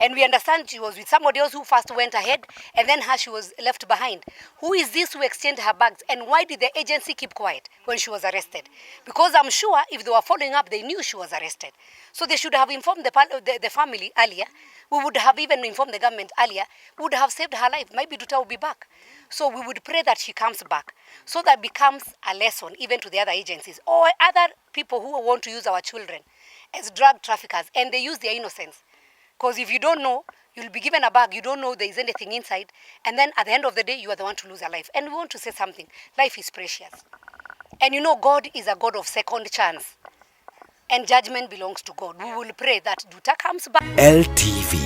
And we understand she was with somebody else who first went ahead, and then she was left behind. Who is this who exchanged her bags? And why did the agency keep quiet when she was arrested? Because I'm sure if they were following up, they knew she was arrested. So they should have informed the family earlier. We would have even informed the government earlier. We would have saved her life. Maybe Nduta will be back. So we would pray that she comes back. So that becomes a lesson even to the other agencies or other people who want to use our children as drug traffickers. And they use their innocence. Because if you don't know, you'll be given a bag, you don't know there is anything inside, and then at the end of the day, you are the one to lose your life. And we want to say something. Life is precious. And you know, God is a God of second chance. And judgment belongs to God. We will pray that Nduta comes back. LTV.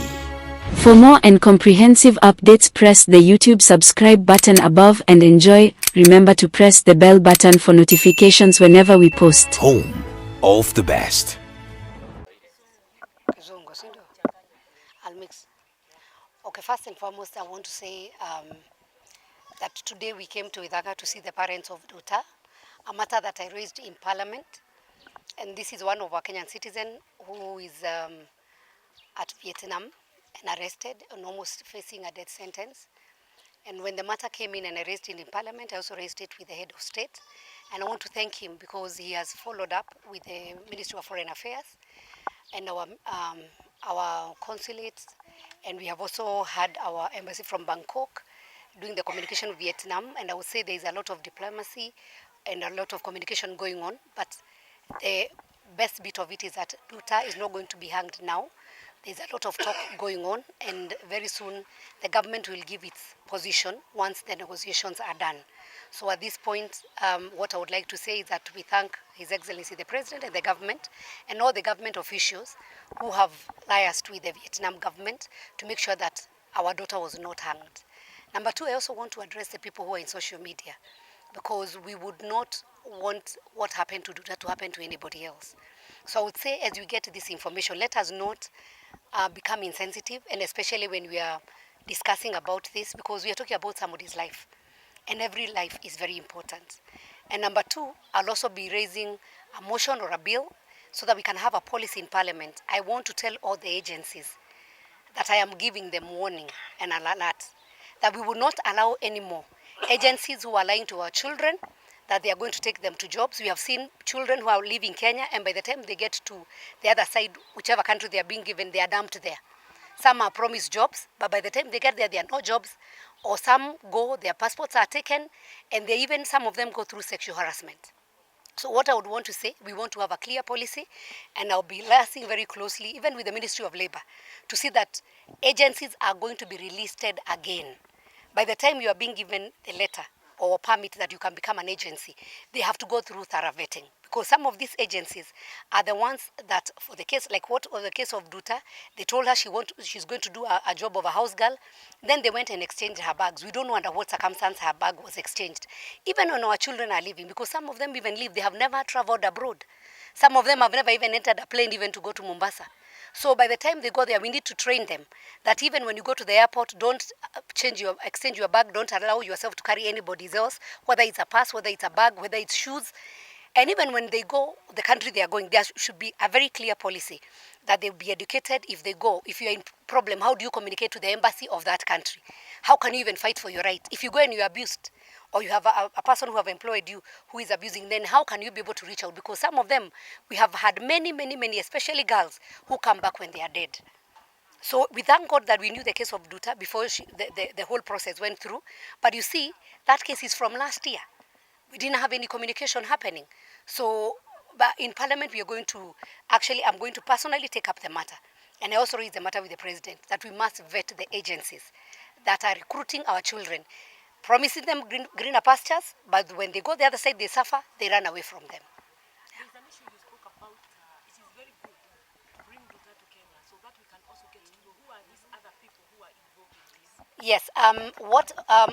For more and comprehensive updates, press the YouTube subscribe button above and enjoy. Remember to press the bell button for notifications whenever we post. Home of the best. I'll mix. Okay, first and foremost, I want to say that today we came to Ithaka to see the parents of Nduta, a matter that I raised in Parliament. And this is one of our Kenyan citizens who is at Vietnam and arrested and almost facing a death sentence. And when the matter came in and I raised it in Parliament, I also raised it with the head of state. And I want to thank him because he has followed up with the Ministry of Foreign Affairs and our consulates, and we have also had our embassy from Bangkok doing the communication with Vietnam. And I would say there is a lot of diplomacy and a lot of communication going on, but the best bit of it is that Nduta is not going to be hanged now. There's a lot of talk going on, and very soon the government will give its position once the negotiations are done. So at this point, what I would like to say is that we thank His Excellency the President and the government and all the government officials who have liaised with the Vietnam government to make sure that our daughter was not hanged. Number two, I also want to address the people who are in social media, because we would not want what happened to Nduta to happen to anybody else. So I would say, as we get this information, let us not become insensitive, and especially when we are discussing about this, because we are talking about somebody's life, and every life is very important. And number two, I'll also be raising a motion or a bill so that we can have a policy in Parliament. I want to tell all the agencies that I am giving them warning and an alert that we will not allow any more agencies who are lying to our children that they are going to take them to jobs. We have seen children who are leaving Kenya, and by the time they get to the other side, whichever country they are being given, they are dumped there. Some are promised jobs, but by the time they get there, there are no jobs. Or some go, their passports are taken, and they even, some of them go through sexual harassment. So what I would want to say, we want to have a clear policy, and I'll be liaising very closely, even with the Ministry of Labour, to see that agencies are going to be relisted again. By the time you are being given the letter or permit that you can become an agency, they have to go through thorough vetting. Because some of these agencies are the ones that, for the case, like what was the case of Nduta, they told her she's going to do a job of a house girl. Then they went and exchanged her bags. We don't know under what circumstance her bag was exchanged. Even when our children are living, because some of them even live, they have never traveled abroad. Some of them have never even entered a plane even to go to Mombasa. So by the time they go there, we need to train them that even when you go to the airport, don't exchange your bag, don't allow yourself to carry anybody else, whether it's a purse, whether it's a bag, whether it's shoes. And even when they go, the country they are going, there should be a very clear policy that they'll be educated if they go. If you're in problem, how do you communicate to the embassy of that country? How can you even fight for your right? If you go and you're abused, or you have a person who have employed you who is abusing, then how can you be able to reach out? Because some of them, we have had many, especially girls, who come back when they are dead. So we thank God that we knew the case of Nduta before the whole process went through. But you see, that case is from last year. We didn't have any communication happening. So but in Parliament, we are going to, I'm going to personally take up the matter. And I also raised the matter with the President that we must vet the agencies that are recruiting our children, promising them greener pastures, but when they go the other side, they suffer, they run away from them. There's an issue you spoke about. It is very good to bring Nduta to Kenya so that we can also get to know who are these other people who are involved in this. Yes,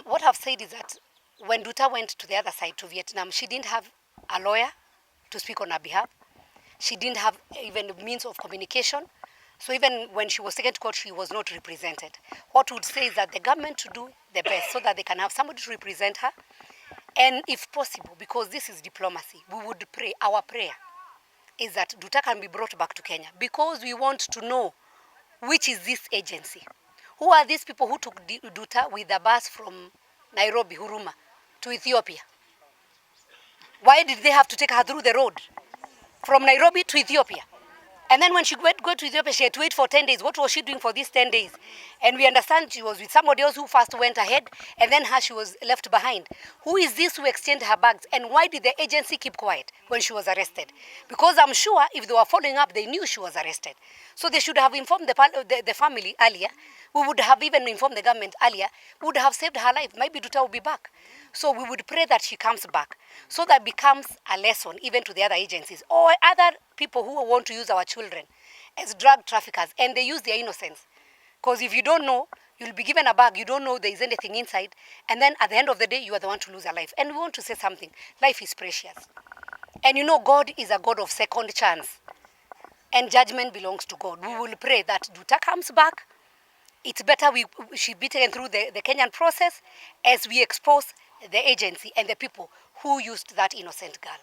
what I've said is that when Nduta went to the other side, to Vietnam, she didn't have a lawyer to speak on her behalf. She didn't have even the means of communication. So even when she was taken to court, she was not represented. What would say is that the government should do the best so that they can have somebody to represent her. And if possible, because this is diplomacy, we would pray, our prayer is that Nduta can be brought back to Kenya, because we want to know which is this agency? Who are these people who took Nduta with the bus from Nairobi, Huruma, to Ethiopia? Why did they have to take her through the road from Nairobi to Ethiopia? And then when she went go to Ethiopia, she had to wait for 10 days. What was she doing for these 10 days? And we understand she was with somebody else who first went ahead, and then she was left behind. Who is this who exchanged her bags? And why did the agency keep quiet when she was arrested? Because I'm sure if they were following up, they knew she was arrested. So they should have informed the family earlier. We would have even informed the government earlier. We would have saved her life. Maybe Nduta will be back. So we would pray that she comes back, so that becomes a lesson even to the other agencies or other people who want to use our children as drug traffickers, and they use their innocence. Because if you don't know, you'll be given a bag, you don't know there is anything inside, and then at the end of the day, you are the one to lose a life. And we want to say something. Life is precious. And you know, God is a God of second chance. And judgment belongs to God. We will pray that Nduta comes back. It's better she be taken through the Kenyan process as we expose the agency and the people who used that innocent girl.